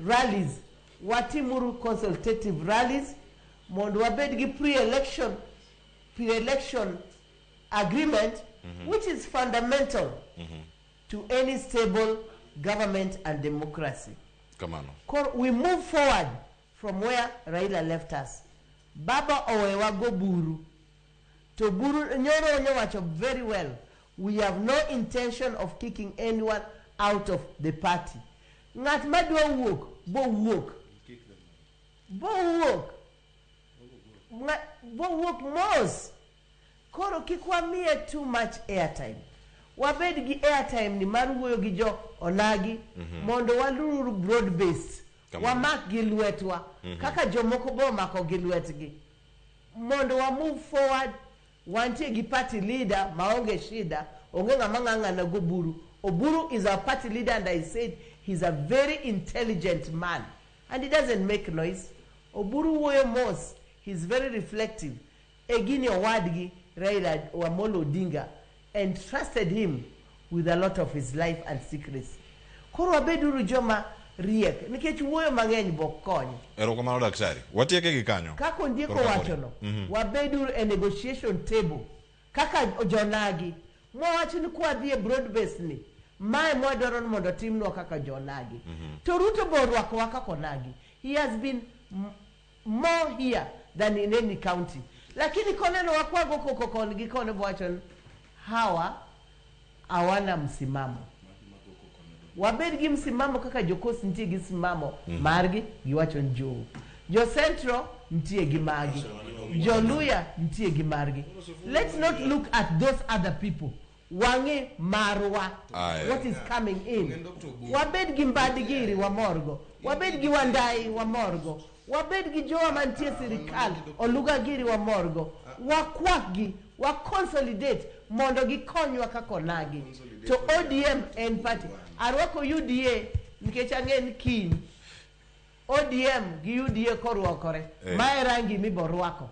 rallies, watimuru consultative rallies, mondo wabed gi pre-election agreement, which is fundamental to any stable government and democracy. Come on. We move forward from where Raila left us. Baba owewa go buru. To buru nyoro onyowacho very well. We have no intention of kicking anyone out of the party. Ngat madwa wuok, bo wuok. Bo wuok. Bo wuok mos. Koro kikwamie too much airtime. Wabed gi airtime ni mar wuoyo gi jo onagi mondo waluru broad based. Wamak gi lwetwa kaka jomoko bo mako gi lwetgi. Mondo wa move forward. Wantie gi party leader maonge shida onge ng'ama na go buru. Oburu is our party leader, and I said he's a very intelligent man and he doesn't make noise. Oburu woyo mos, he's very reflective. Egini owadgi Raila Amolo Odinga entrusted him with a lot of his life and secrets. Koro abeduru joma riek nikech wuoyo mang'eny bok konyo. Erokamano daktari. Watieke gi kanyo. Kako ndiko wachono. Wabeduru a negotiation table. Kaka jonagi. Mwawacho ni kwa dhie broad base ni. Mae mwadoro mondo timno kaka jonagi. To Ruto bo orwakowa kaka onagi. He has been more here than in any county. Lakini koneno wakwago koko kongi kone bwachon hawa awana msimamo. Wabed gi msimamo kaka jokosi ntie gi msimamo margi giwachon jo. Jo Central ntie gi magi. Jo Luya ntie gi margi. Let's not look at those other people. Wange marwa. What is coming in? Wabed gi mbadigiri wa morgo. Wabed gi wandai wa morgo. Wabed gi jowa mantie sirikal oluga giri wa morgo. Wakwagi, wa consolidate mondo gi konywa kaka onagi. To ODM and party. Arwako UDA nikech ang'en kiny. ODM gi UDA korwakore. Mae rangi miborwako.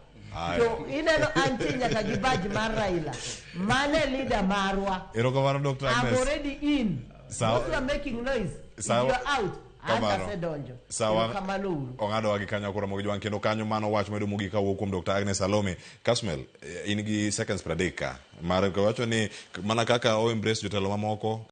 To ineno anti nyaka gi badge mar Raila. Mane leader marwa. Erokamano Dr. Agnes. I'm already in. Those who are making noise. If you're out. Sawa. Ongado wagi kanyo kura mogi jwan kendo kanyo mano wach medo mogi kawo kuom Dr. Agnes Salome. Kasmel in gi seconds pradeka. Mare ko wacho ni mana kaka o embrace jotelo mamoko